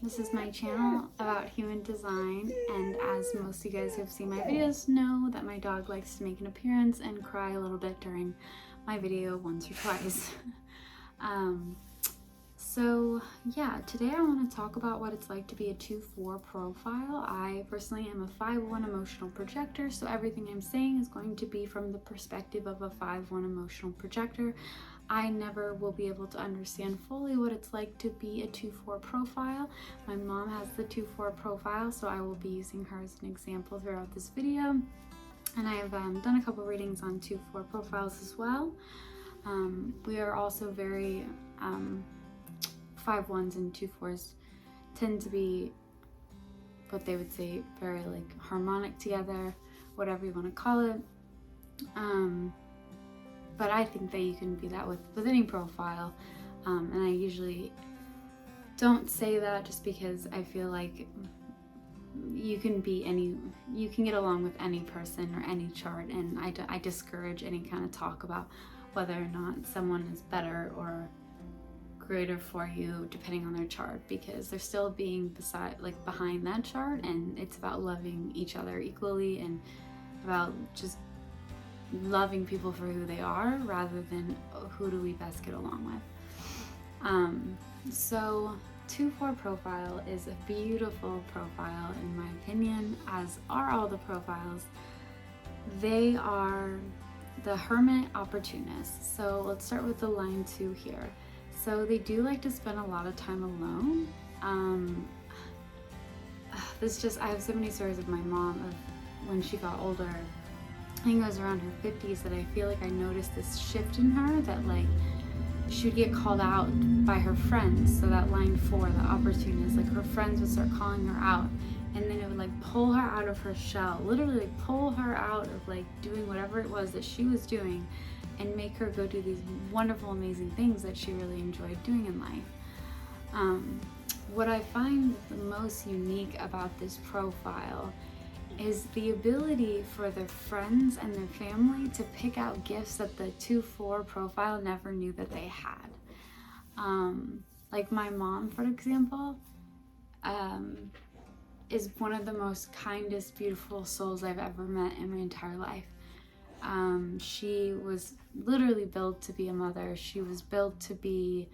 This is my channel about human design, and as most of you guys who have seen my videos know, that my dog likes to make an appearance and cry a little bit during my video once or twice. So yeah, today I want to talk about what it's like to be a 2-4 profile. I personally am a 5-1 emotional projector, so everything I'm saying is going to be from the perspective of a 5-1 emotional projector. I never will be able to understand fully what it's like to be a 2-4 profile. My mom has the 2-4 profile, so I will be using her as an example throughout this video. And I have done a couple readings on 2-4 profiles as well. We are also very 5-1s and 2-4s tend to be what they would say very like harmonic together, whatever you want to call it. But I think that you can be that with any profile, and I usually don't say that just because I feel like you can get along with any person or any chart, and I discourage any kind of talk about whether or not someone is better or greater for you depending on their chart, because they're still being behind that chart, and it's about loving each other equally and about just loving people for who they are rather than who do we best get along with. So 2-4 profile is a beautiful profile in my opinion, as are all the profiles. They are the hermit opportunist. So let's start with the line 2 here. So they do like to spend a lot of time alone. I have so many stories of my mom of when she got older. I think it was around her 50s that I feel like I noticed this shift in her, that like she would get called out by her friends. So that line 4, the opportunist, like her friends would start calling her out, and then it would like pull her out of her shell, literally like pull her out of like doing whatever it was that she was doing and make her go do these wonderful, amazing things that she really enjoyed doing in life. What I find the most unique about this profile is the ability for their friends and their family to pick out gifts that the 2-4 profile never knew that they had. Like my mom, for example, is one of the most kindest, beautiful souls I've ever met in my entire life. She was literally built to be a mother. She was built to be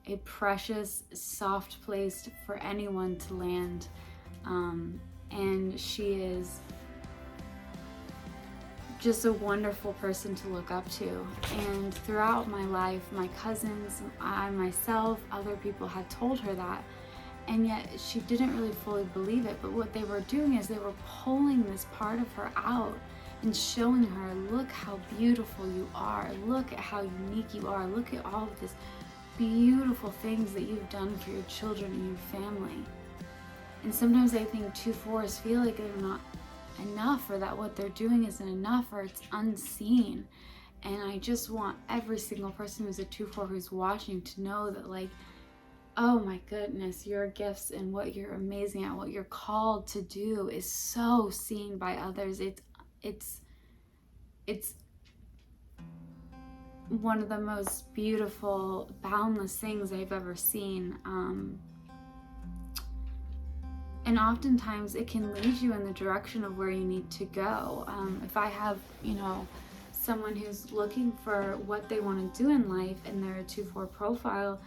a precious, soft place for anyone to land. And she is just a wonderful person to look up to. And throughout my life, my cousins, I myself, other people had told her that, and yet she didn't really fully believe it. But what they were doing is they were pulling this part of her out and showing her, look how beautiful you are, look at how unique you are, look at all of this beautiful things that you've done for your children and your family. And sometimes I think 2-4s feel like they're not enough, or that what they're doing isn't enough, or it's unseen. And I just want every single person who's a 2-4 who's watching to know that, like, oh my goodness, your gifts and what you're amazing at, what you're called to do is so seen by others. It's one of the most beautiful, boundless things I've ever seen. And oftentimes it can lead you in the direction of where you need to go. If I have, someone who's looking for what they want to do in life and they're a 2-4 profile,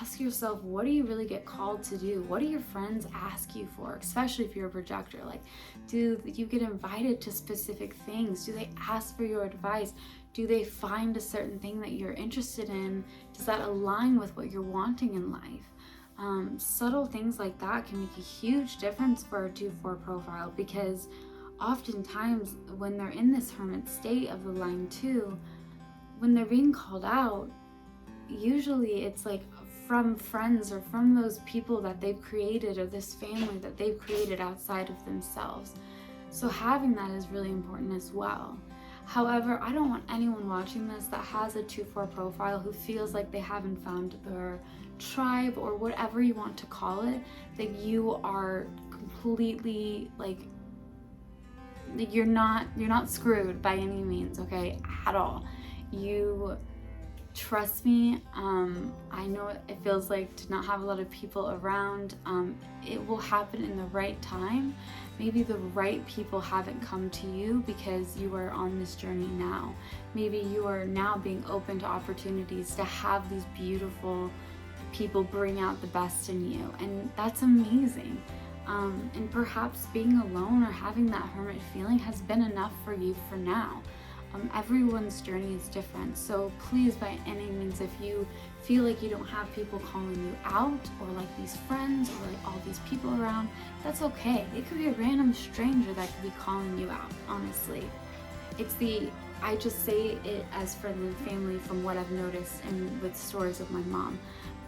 ask yourself, what do you really get called to do? What do your friends ask you for? Especially if you're a projector. Like, do you get invited to specific things? Do they ask for your advice? Do they find a certain thing that you're interested in? Does that align with what you're wanting in life? Subtle things like that can make a huge difference for a 2-4 profile, because oftentimes when they're in this hermit state of the line 2, when they're being called out, usually it's like from friends or from those people that they've created, or this family that they've created outside of themselves. So having that is really important as well. However, I don't want anyone watching this that has a 2-4 profile who feels like they haven't found their tribe, or whatever you want to call it, that you are completely like, you're not screwed by any means, okay, at all. You trust me, I know it feels like to not have a lot of people around. It will happen in the right time. Maybe the right people haven't come to you because you are on this journey now. Maybe you are now being open to opportunities to have these beautiful people bring out the best in you, and that's amazing. And perhaps being alone or having that hermit feeling has been enough for you for now. Everyone's journey is different, so please, by any means, if you feel like you don't have people calling you out, or like these friends, or like all these people around, that's okay. It could be a random stranger that could be calling you out, honestly. I just say it as friends and family from what I've noticed and with stories of my mom.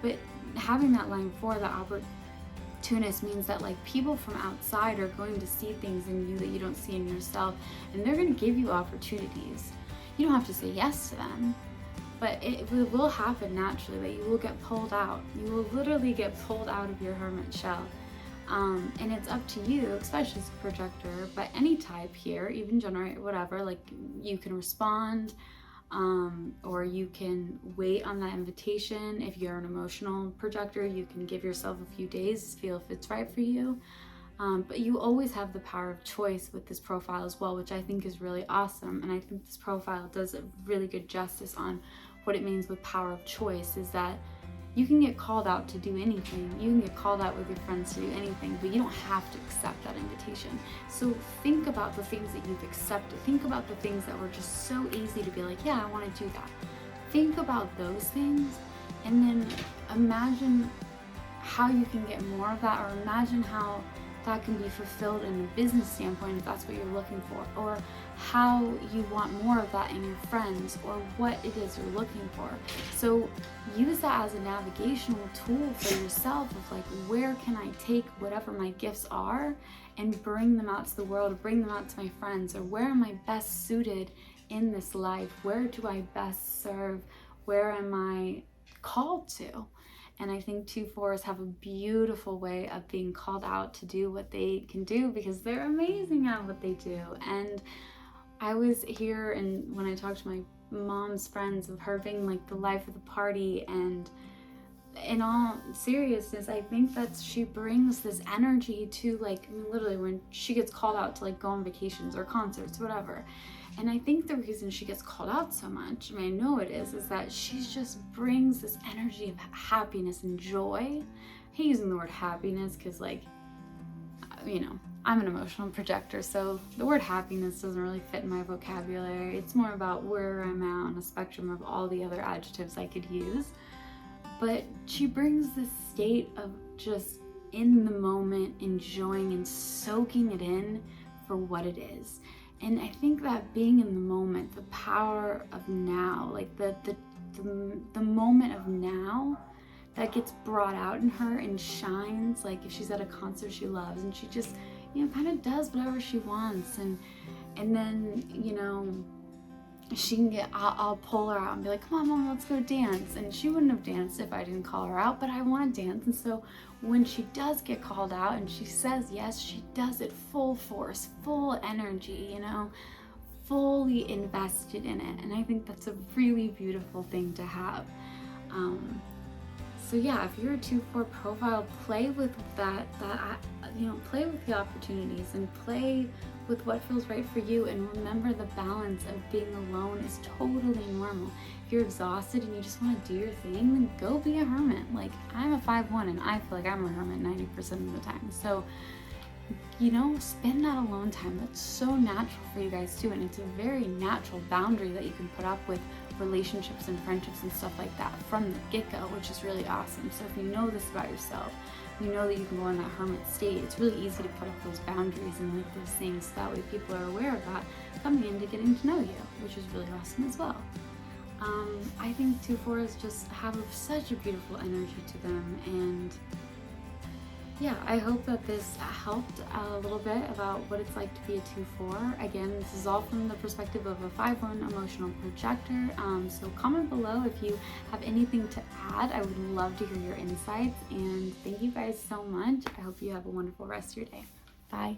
But having that line for the opportunist means that like people from outside are going to see things in you that you don't see in yourself, and they're going to give you opportunities. You don't have to say yes to them, but it will happen naturally that you will get pulled out. You will literally get pulled out of your hermit shell. And it's up to you, especially as a projector, but any type here, even generate, whatever, like you can respond, or you can wait on that invitation. If you're an emotional projector, you can give yourself a few days to feel if it's right for you. But you always have the power of choice with this profile as well, which I think is really awesome. And I think this profile does a really good justice on what it means with power of choice, is that you can get called out to do anything. You can get called out with your friends to do anything, but you don't have to accept that invitation. So think about the things that you've accepted. Think about the things that were just so easy to be like, yeah, I want to do that. Think about those things, and then imagine how you can get more of that, or imagine how that can be fulfilled in a business standpoint if that's what you're looking for, or how you want more of that in your friends, or what it is you're looking for. So use that as a navigational tool for yourself of like, where can I take whatever my gifts are and bring them out to the world, bring them out to my friends, or where am I best suited in this life? Where do I best serve? Where am I called to? And I think 2/4s have a beautiful way of being called out to do what they can do, because they're amazing at what they do. And I was here, and when I talked to my mom's friends of her being like the life of the party, and in all seriousness, I think that she brings this energy to, like, I mean, literally when she gets called out to like go on vacations or concerts, whatever. And I think the reason she gets called out so much, I mean, I know it is that she just brings this energy of happiness and joy. I hate using the word happiness because, like, you know, I'm an emotional projector, so the word happiness doesn't really fit in my vocabulary. It's more about where I'm at on a spectrum of all the other adjectives I could use. But she brings this state of just in the moment, enjoying and soaking it in for what it is. And I think that being in the moment, the power of now, like the moment of now, that gets brought out in her and shines. Like if she's at a concert she loves, and she just, you know, kind of does whatever she wants, and then, you know, she can get, I'll pull her out and be like, come on, mom, let's go dance. And she wouldn't have danced if I didn't call her out, but I want to dance. And so when she does get called out and she says yes, she does it full force, full energy, you know, fully invested in it. And I think that's a really beautiful thing to have. So yeah, if you're a 2/4 profile, play with that, you know, play with the opportunities and play with what feels right for you. And remember, the balance of being alone is totally normal. If you're exhausted and you just want to do your thing, then go be a hermit. Like, I'm a 5/1 and I feel like I'm a hermit 90% of the time. So, you know, spend that alone time. That's so natural for you guys too, and it's a very natural boundary that you can put up with relationships and friendships and stuff like that from the get-go, which is really awesome. So if you know this about yourself, you know that you can go in that hermit state. It's really easy to put up those boundaries and like those things, so that way people are aware of that coming into getting to know you, which is really awesome as well. I think 2/4s just have such a beautiful energy to them, and yeah, I hope that this helped a little bit about what it's like to be a 2/4. Again, this is all from the perspective of a 5/1 emotional projector. So comment below if you have anything to add. I would love to hear your insights, and thank you guys so much. I hope you have a wonderful rest of your day. Bye.